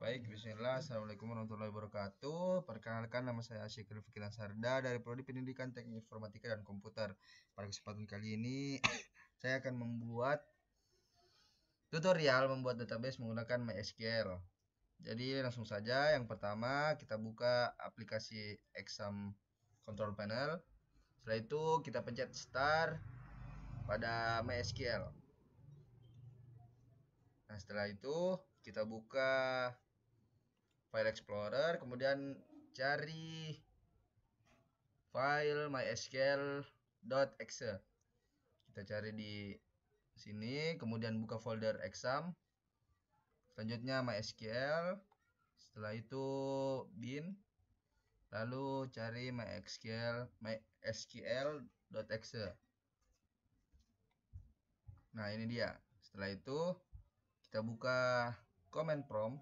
Baik, bismillah. Assalamualaikum warahmatullahi wabarakatuh. Perkenalkan, nama saya Asyik Fikiran Sarda dari Prodi Pendidikan Teknik Informatika dan Komputer. Pada kesempatan kali ini, saya akan membuat tutorial membuat database menggunakan MySQL. Jadi langsung saja, yang pertama kita buka aplikasi Exam Control Panel. Setelah itu kita pencet Start pada MySQL. Nah, setelah itu kita buka File Explorer, kemudian cari file mysql.exe. Kita cari di sini, kemudian buka folder exam. Selanjutnya MySQL. Setelah itu bin. Lalu cari mysql.exe. Nah, ini dia. Setelah itu kita buka command prompt.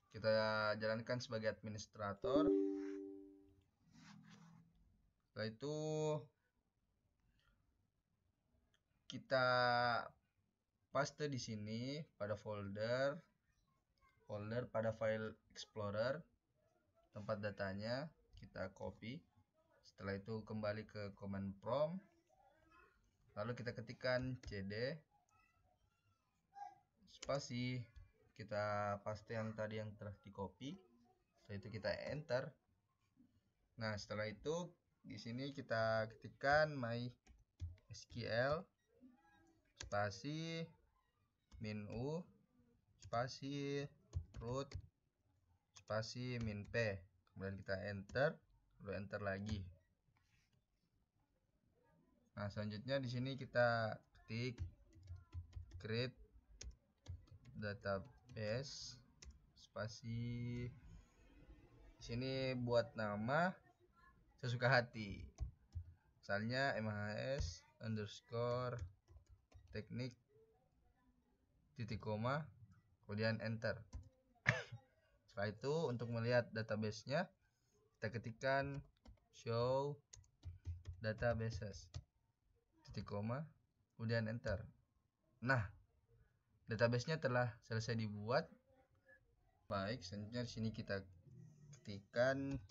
Kita jalankan sebagai administrator. Setelah itu kita paste di sini pada folder pada file explorer, tempat datanya kita copy. Setelah itu kembali ke command prompt, lalu kita ketikkan cd spasi, kita paste yang tadi yang telah di copy. Setelah itu kita enter. Nah, setelah itu di sini kita ketikkan mysql spasi -u spasi root spasi -p, kemudian kita enter, lalu enter lagi. Nah, selanjutnya di sini kita ketik create database spasi, di sini buat nama sesuka hati, misalnya mhs underscore teknik titik koma, kemudian enter. Setelah itu untuk melihat databasenya kita ketikkan show databases titik koma, kemudian enter. Nah, databasenya telah selesai dibuat. Baik, selanjutnya di sini kita ketikkan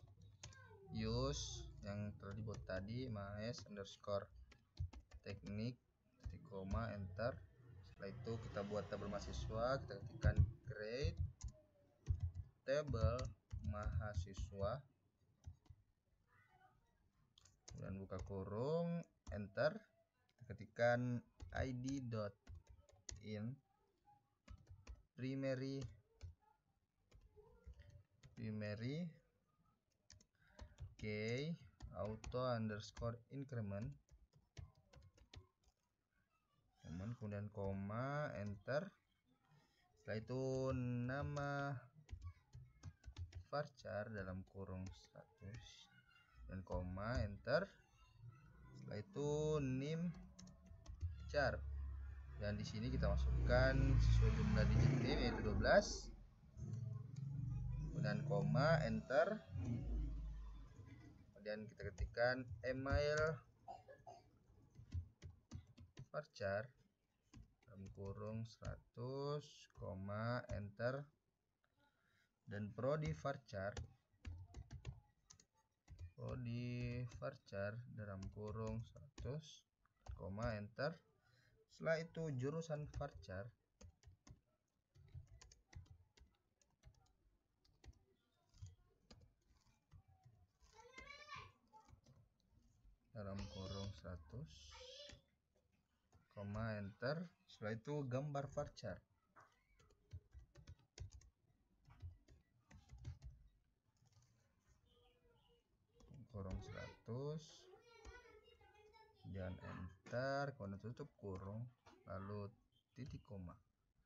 use yang telah dibuat tadi, mhs underscore teknik titik koma, enter. Setelah itu kita buat tabel mahasiswa, kita ketikkan create table mahasiswa, kemudian buka kurung, enter. Kita ketikkan id.in primary key auto underscore increment, kemudian koma, enter. Setelah itu nama varchar dalam kurung 100 dan koma, enter. Setelah itu name char, dan di sini kita masukkan sesuai jumlah digit name yaitu 12, kemudian koma, enter. Kemudian kita ketikkan email varchar dalam kurung 100, koma, enter. Dan prodi varchar dalam kurung 100, koma, enter. Setelah itu jurusan varchar dalam kurung 100, koma, enter. Setelah itu gambar varchar kurung 100 dan enter, kemudian tutup kurung, lalu titik koma,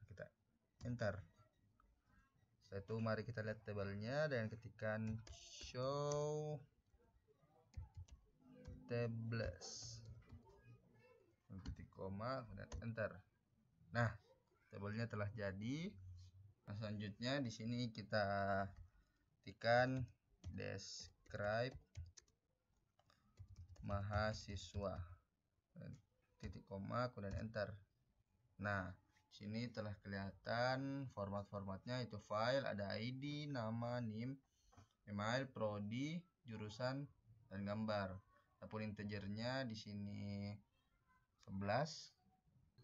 kita enter. Setelah itu mari kita lihat tabelnya dan ketikkan show tables, titik koma, kemudian enter. Nah, tabelnya telah jadi. Nah, selanjutnya di sini kita ketikkan describe mahasiswa, titik koma, kemudian enter. Nah, Sini telah kelihatan format-formatnya, itu file, ada ID, nama, NIM, email, prodi, jurusan, dan gambar. Adapun integernya di sini 11.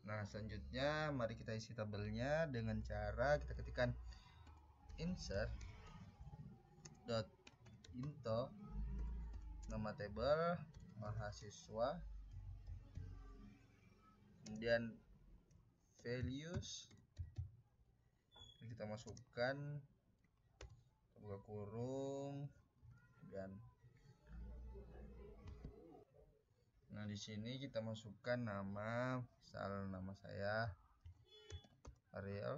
Nah, selanjutnya mari kita isi tabelnya dengan cara kita ketikkan insert dot into nama tabel mahasiswa, kemudian values kita masukkan buka kurung, dan nah di sini kita masukkan nama, misal nama saya Ariel,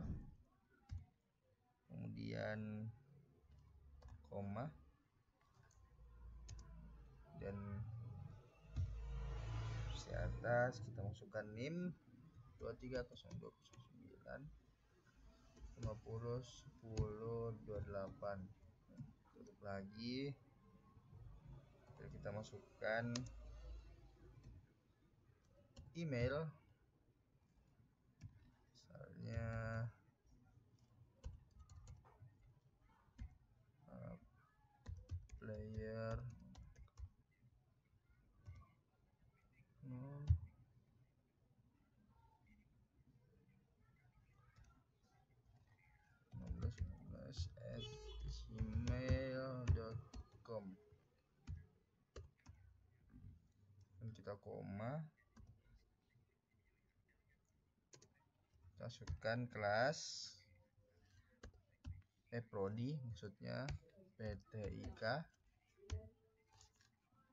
kemudian koma, dan di atas kita masukkan NIM 230209 50 10 28. Tutup lagi, kita masukkan email, misalnya player 16@gmail.com, dan kita koma, kita masukkan kelas prodi, maksudnya PTIK,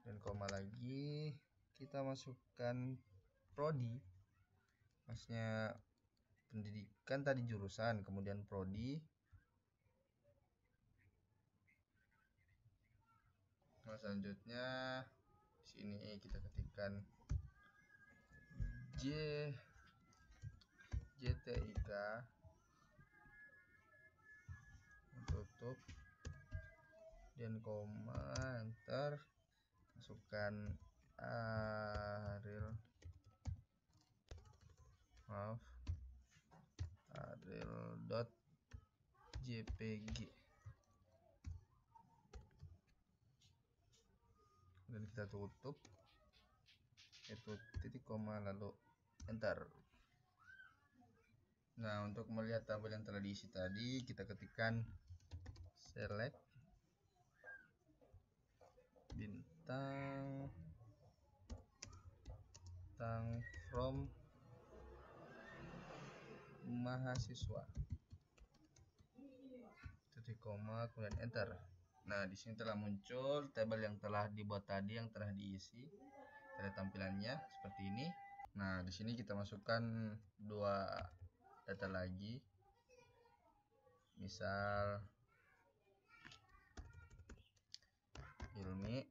dan koma lagi, kita masukkan prodi, maksudnya pendidikan tadi jurusan, kemudian prodi. Nah, selanjutnya di sini kita ketikkan JTIK, tutup, dan koma, enter, masukkan Ariel.jpg, dan kita tutup, itu titik koma lalu enter. Nah, untuk melihat tabel yang telah diisi tadi, kita ketikkan select bintang from mahasiswa, titik koma, kemudian enter. Nah, di sini telah muncul tabel yang telah dibuat tadi, yang telah diisi. Ada tampilannya seperti ini. Nah, di sini kita masukkan dua data lagi, misal Hilmi,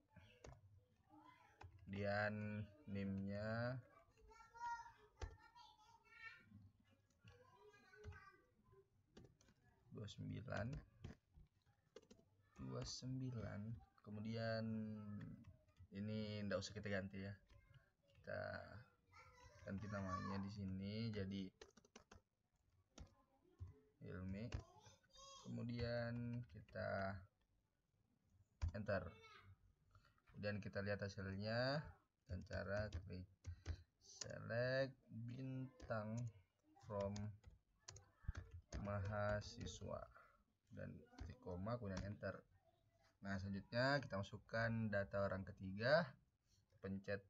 kemudian NIM-nya 29, kemudian ini enggak usah kita ganti ya, kita ganti namanya di sini jadi Hilmi, kemudian kita enter, kemudian kita lihat hasilnya dan cara klik select bintang from mahasiswa dan titik koma, kemudian enter. Nah, selanjutnya kita masukkan data orang ketiga, pencet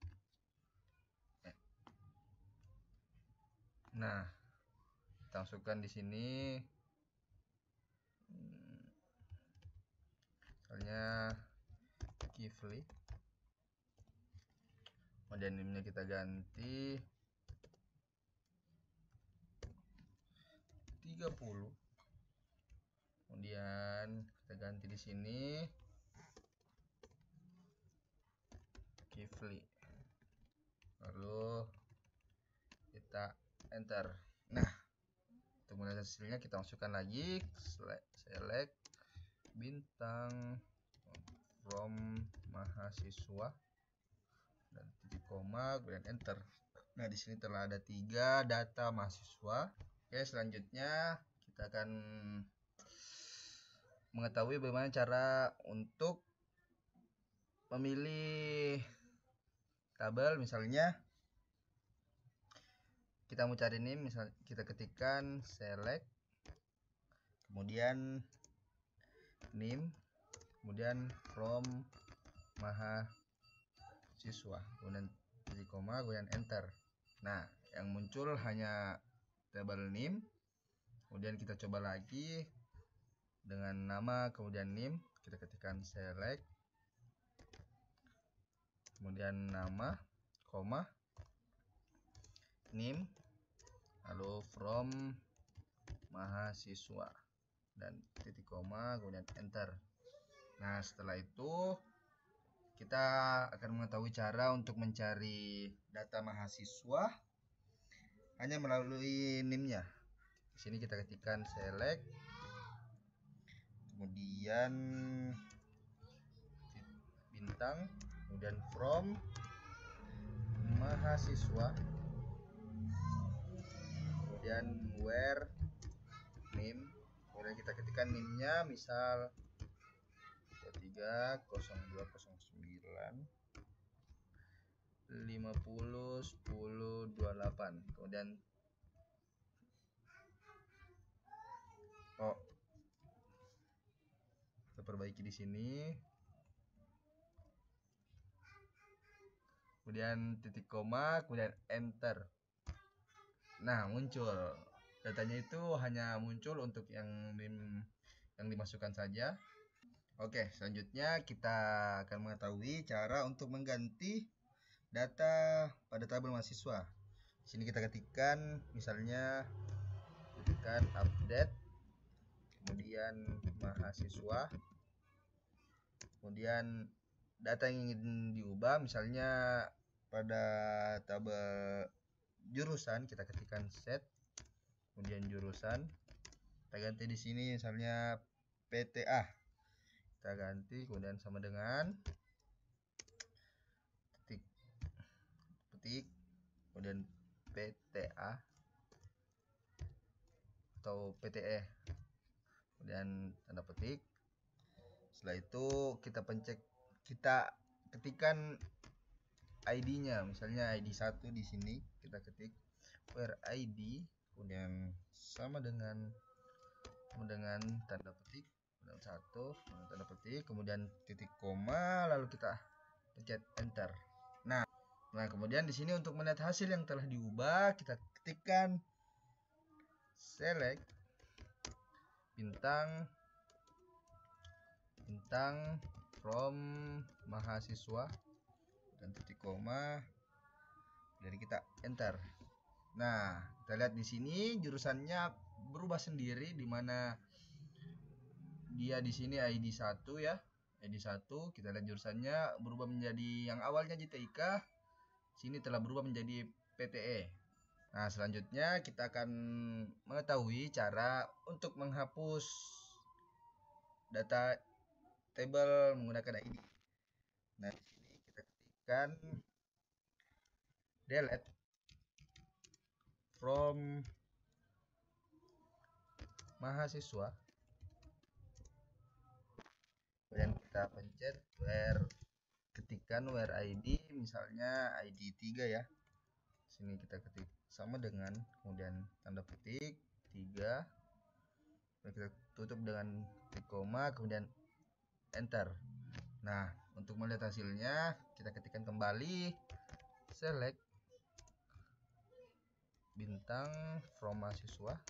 nah, kita masukkan di sini misalnya Kifli, kemudian NIM-nya kita ganti 30, kemudian kita ganti di sini Kifli, lalu kita enter. Nah, untuk melihat hasilnya kita masukkan lagi select bintang from mahasiswa dan titik koma, kemudian enter. Nah, di sini telah ada 3 data mahasiswa. Oke, Oke, selanjutnya kita akan mengetahui bagaimana cara untuk memilih tabel. Misalnya kita mau cari nim, misal kita ketikkan select, kemudian nim, kemudian from mahasiswa, kemudian titik koma, kemudian enter. Nah, yang muncul hanya tabel nim. Kemudian kita coba lagi dengan nama, kemudian nim, kita ketikkan select, kemudian nama, koma, nim, lalu from mahasiswa, dan titik koma, kemudian enter. Nah, setelah itu kita akan mengetahui cara untuk mencari data mahasiswa hanya melalui nimnya. Di sini kita ketikkan select, kemudian bintang, kemudian from mahasiswa, kemudian where name, kemudian kita ketikkan nimnya, misal 230209501028, kemudian kita perbaiki di sini, kemudian titik koma, kemudian enter. Nah, muncul datanya, itu hanya muncul untuk yang dimasukkan saja. Oke, selanjutnya kita akan mengetahui cara untuk mengganti data pada tabel mahasiswa. Di sini kita ketikkan, misalnya ketikkan update, kemudian mahasiswa, kemudian data yang ingin diubah, misalnya pada tabel jurusan kita ketikkan set, kemudian jurusan, kita ganti di sini misalnya PTA, kita ganti, kemudian sama dengan petik, kemudian PTA atau PTE, kemudian tanda petik. Setelah itu kita ketikkan ID-nya, misalnya ID 1 di sini kita ketik where ID, kemudian sama dengan tanda petik, kemudian 1, tanda petik, kemudian titik koma, lalu kita pencet enter. Nah, kemudian di sini untuk melihat hasil yang telah diubah, kita ketikkan select bintang from mahasiswa dan titik koma, jadi kita enter. Nah, kita lihat di sini jurusannya berubah sendiri, di mana dia di sini ID 1 ya. ID 1, kita lihat jurusannya berubah menjadi yang awalnya JTIK, sini telah berubah menjadi PTE. Nah, selanjutnya kita akan mengetahui cara untuk menghapus data tabel menggunakan ID. Nah, di sini kita ketikkan delete from mahasiswa, kemudian kita pencet where, ketikkan where ID, misalnya ID 3 ya. Sini kita ketik sama dengan, kemudian tanda petik 3, dan kita tutup dengan titik koma, kemudian enter. Nah, untuk melihat hasilnya kita ketikkan kembali select bintang from mahasiswa,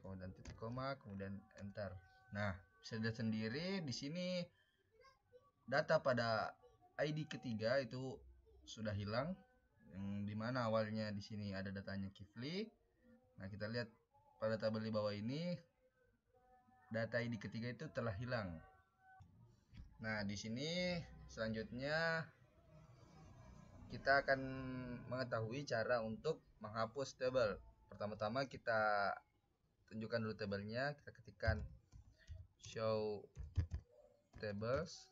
kemudian titik koma, kemudian enter. Nah, bisa dilihat sendiri di sini data pada ID ketiga itu sudah hilang, yang dimana awalnya di sini ada datanya Kifli. Nah, kita lihat pada tabel di bawah ini data ID ketiga itu telah hilang. Nah, di sini selanjutnya kita akan mengetahui cara untuk menghapus tabel. Pertama-tama kita tunjukkan dulu tabelnya, kita ketikkan show tables,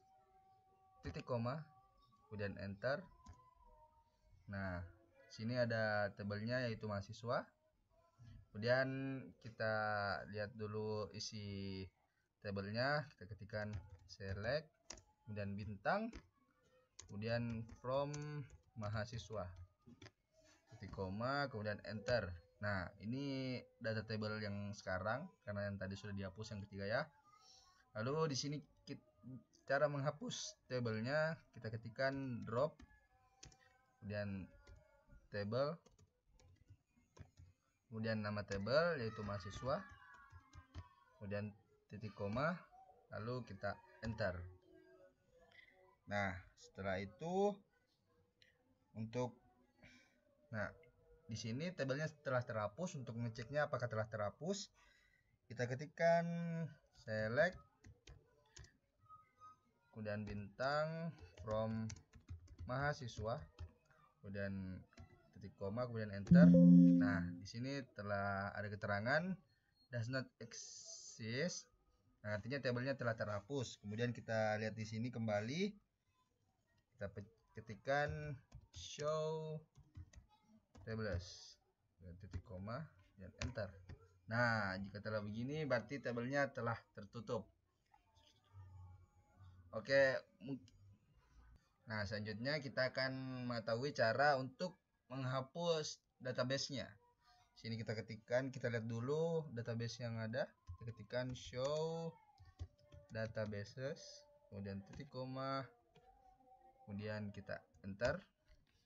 titik koma, kemudian enter. Nah, sini ada tabelnya yaitu mahasiswa. Kemudian kita lihat dulu isi tabelnya, kita ketikkan select, kemudian bintang, kemudian from mahasiswa, titik koma, kemudian enter. Nah, ini data table yang sekarang karena yang tadi sudah dihapus yang ketiga ya. Lalu di sini cara menghapus tabelnya, kita ketikkan drop, kemudian table, kemudian nama table yaitu mahasiswa, kemudian titik koma, lalu kita enter. Nah, setelah itu di sini tabelnya telah terhapus. Untuk ngeceknya apakah telah terhapus, kita ketikkan select, kemudian bintang from mahasiswa, kemudian titik koma, kemudian enter. Nah, di sini telah ada keterangan does not exist. Nah, artinya tabelnya telah terhapus. Kemudian kita lihat di sini kembali, kita ketikkan show tables, titik koma, dan enter. Nah, jika telah begini berarti tabelnya telah tertutup. Oke. Nah, selanjutnya kita akan mengetahui cara untuk menghapus database-nya. Sini kita ketikkan, kita lihat dulu database yang ada. Kita ketikkan show databases, kemudian titik koma, kemudian kita enter.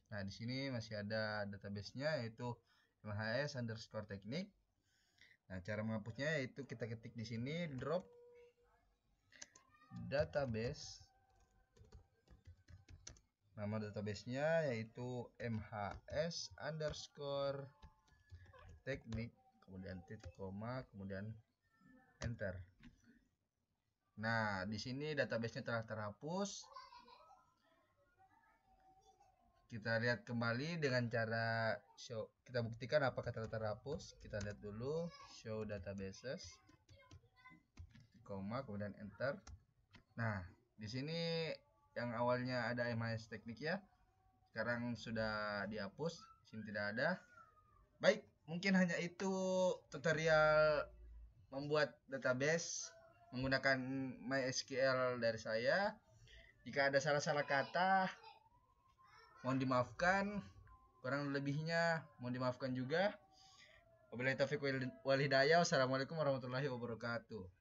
Nah, di sini masih ada database-nya yaitu mhs_teknik. Nah, cara menghapusnya yaitu kita ketik di sini drop database. Nama database-nya yaitu mhs_teknik, kemudian titik koma, kemudian enter. Nah, di sini database-nya telah terhapus. Kita lihat kembali dengan cara show. Kita buktikan apakah telah terhapus. Kita lihat dulu show databases, koma, kemudian enter. Nah, di sini yang awalnya ada mhs_teknik ya, sekarang sudah dihapus. Sini tidak ada. Baik, mungkin hanya itu tutorial membuat database menggunakan MySQL dari saya. Jika ada salah-salah kata, mohon dimaafkan. Kurang lebihnya mohon dimaafkan juga. Wabillahi taufiq wal hidayah. Wassalamualaikum warahmatullahi wabarakatuh.